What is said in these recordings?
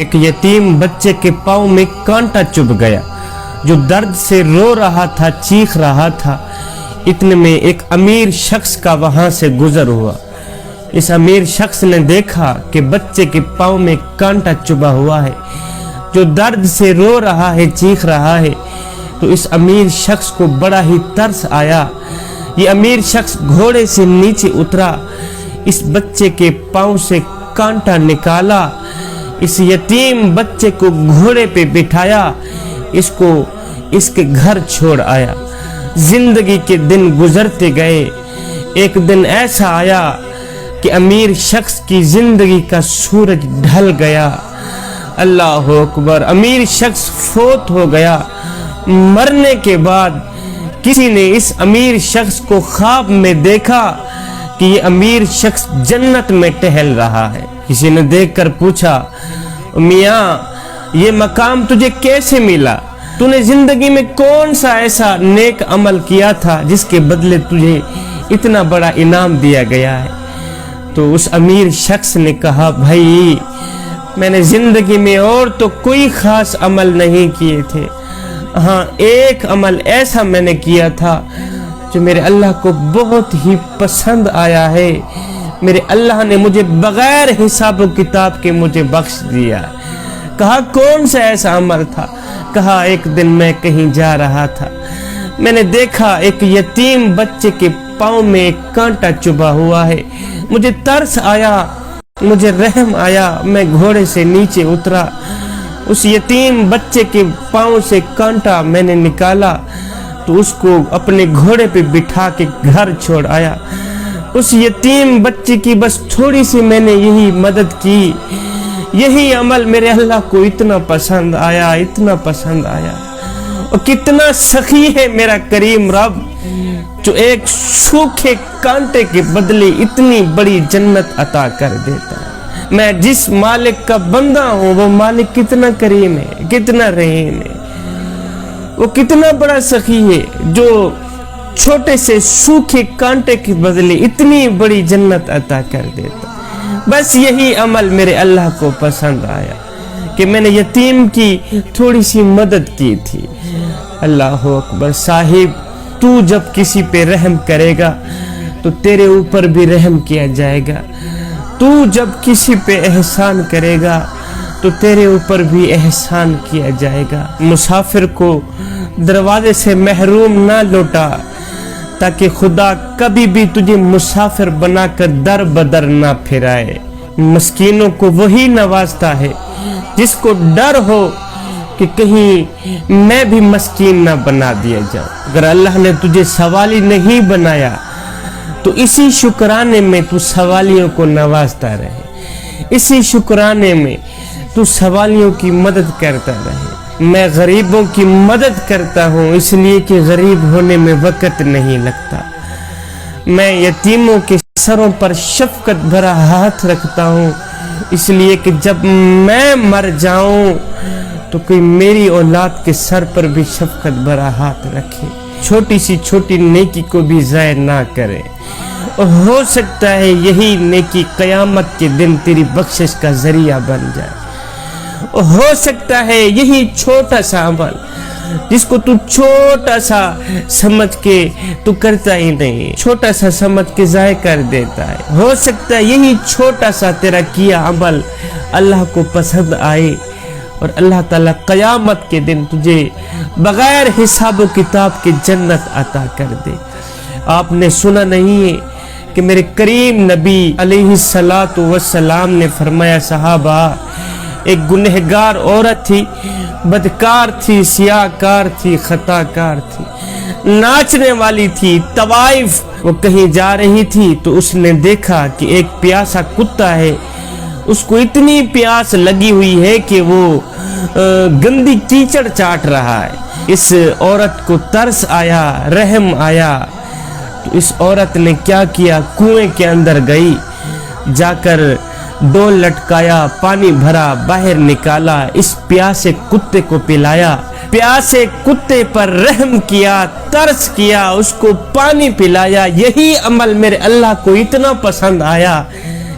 ایک یتیم بچے کے پاؤں میں کانٹا چبھ گیا جو درد سے رو رہا تھا، چیخ رہا تھا۔ اتنے میں ایک امیر شخص کا وہاں سے گزر ہوا۔ اس امیر شخص نے دیکھا کہ بچے کے پاؤں میں کانٹا چبھا ہوا ہے جو درد سے رو رہا ہے، چیخ رہا ہے، تو اس امیر شخص کو بڑا ہی ترس آیا۔ یہ امیر شخص گھوڑے سے نیچے اترا، اس بچے کے پاؤں سے کانٹا نکالا، اس یتیم بچے کو گھوڑے پہ بٹھایا، اس کو اس کے گھر چھوڑ آیا۔ زندگی کے دن گزرتے گئے۔ ایک دن ایسا آیا کہ امیر شخص کی زندگی کا سورج ڈھل گیا۔ اللہ اکبر! امیر شخص فوت ہو گیا۔ مرنے کے بعد کسی نے اس امیر شخص کو خواب میں دیکھا کہ یہ امیر شخص جنت میں ٹہل رہا ہے۔ کسی نے دیکھ کر پوچھا، میاں یہ مقام تجھے کیسے ملا؟ تو نے زندگی میں کون سا ایسا نیک عمل کیا تھا جس کے بدلے تجھے اتنا بڑا انعام دیا گیا ہے؟ تو اس امیر شخص نے کہا، بھائی میں نے زندگی میں اور تو کوئی خاص عمل نہیں کیے تھے، ہاں ایک عمل ایسا میں نے کیا تھا جو میرے اللہ کو بہت ہی پسند آیا ہے۔ میرے اللہ نے مجھے بغیر حساب و کتاب کے مجھے بخش دیا۔ کہا کون سا ایسا عمل تھا؟ کہا ایک دن میں کہیں جا رہا تھا، میں نے دیکھا ایک یتیم بچے کے پاؤں میں ایک کانٹا چبھا ہوا ہے، مجھے ترس آیا، مجھے رحم آیا، میں گھوڑے سے نیچے اترا، اس یتیم بچے کے پاؤں سے کانٹا میں نے نکالا تو اس کو اپنے گھوڑے پہ بٹھا کے گھر چھوڑ آیا۔ اس یتیم بچے کی بس تھوڑی سی میں نے یہی مدد کی، یہی عمل میرے اللہ کو اتنا پسند آیا، اتنا پسند آیا۔ اور کتنا سخی ہے میرا کریم رب جو ایک سوکھے کانٹے کے بدلے اتنی بڑی جنت عطا کر دیتا ہے۔ میں جس مالک کا بندہ ہوں وہ مالک کتنا کریم ہے، کتنا رحیم ہے، وہ کتنا بڑا سخی ہے جو چھوٹے سے سوکھے کانٹے کے بدلے اتنی بڑی جنت عطا کر دیتا۔ بس یہی عمل میرے اللہ کو پسند آیا کہ میں نے یتیم کی تھوڑی سی مدد کی تھی۔ اللہ اکبر! صاحب تو جب کسی پہ رحم کرے گا تو تیرے اوپر بھی رحم کیا جائے گا، تو جب کسی پہ احسان کرے گا تو تیرے اوپر بھی احسان کیا جائے گا۔ مسافر کو دروازے سے محروم نہ لوٹا تاکہ خدا کبھی بھی تجھے مسافر بنا کر در بدر نہ پھرائے۔ مسکینوں کو وہی نوازتا ہے جس کو ڈر ہو کہ کہیں میں بھی مسکین نہ بنا دیا جاؤں۔ اگر اللہ نے تجھے سوالی نہیں بنایا تو اسی شکرانے میں تو سوالیوں کو نوازتا رہے، اسی شکرانے میں تو سوالیوں کی مدد کرتا رہے۔ میں غریبوں کی مدد کرتا ہوں اس لیے کہ غریب ہونے میں وقت نہیں لگتا۔ میں یتیموں کے سروں پر شفقت بھرا ہاتھ رکھتا ہوں اس لیے کہ جب میں مر جاؤں تو کوئی میری اولاد کے سر پر بھی شفقت بھرا ہاتھ رکھے، چھوٹی سی چھوٹی نیکی کو بھی ضائع نہ کرے، اور ہو سکتا ہے یہی نیکی قیامت کے دن تیری بخشش کا ذریعہ بن جائے۔ ہو سکتا ہے یہی چھوٹا سا عمل جس کو تو چھوٹا سا سمجھ کے تو کرتا ہی نہیں، چھوٹا سا سمجھ کے ضائع کر دیتا ہے، ہو سکتا ہے یہی چھوٹا سا تیرا کیا عمل اللہ کو پسند آئے اور اللہ تعالیٰ قیامت کے دن تجھے بغیر حساب و کتاب کے جنت عطا کر دے۔ آپ نے سنا نہیں ہے کہ میرے کریم نبی علیہ السلام نے فرمایا، صحابہ ایک گنہگار عورت تھی، بدکار تھی، سیاہ کار تھی، خطا کار تھی، ناچنے والی تھی۔ طوائف وہ کہیں جا رہی تھی تو اس نے دیکھا کہ ایک پیاسا کتا ہے، اس کو اتنی پیاس لگی ہوئی ہے کہ وہ گندی کیچڑ چاٹ رہا ہے۔ اس عورت کو ترس آیا، رحم آیا، تو اس عورت نے کیا کیا، کنویں کے اندر گئی، جا کر ڈول لٹکایا، پانی بھرا، باہر نکالا، اس پیاسے کتے کو پلایا، پیاسے کتے پر رحم کیا، ترس کیا، اس کو پانی پلایا۔ یہی عمل میرے اللہ کو اتنا پسند آیا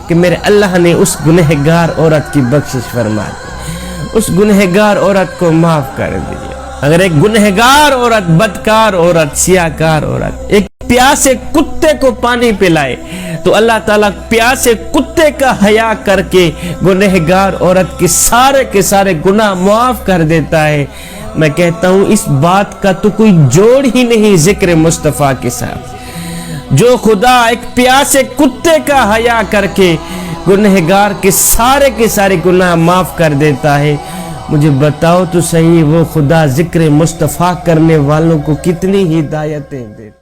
کہ میرے اللہ نے اس گنہگار عورت کی بخشش فرما دی۔ اس گنہگار عورت کو معاف کر دیا۔ اگر ایک گنہگار عورت، بدکار عورت، سیاہکار عورت ایک پیاسے کتے کو پانی پلائے تو اللہ تعالیٰ پیاسے کتے کا حیا کر کے گنہگار عورت کے سارے گناہ معاف کر دیتا ہے۔ میں کہتا ہوں اس بات کا تو کوئی جوڑ ہی نہیں ذکر مصطفیٰ کے ساتھ۔ جو خدا ایک پیاسے کتے کا حیا کر کے گنہگار کے سارے گناہ معاف کر دیتا ہے، مجھے بتاؤ تو صحیح وہ خدا ذکر مصطفیٰ کرنے والوں کو کتنی ہدایتیں دیتا ہے۔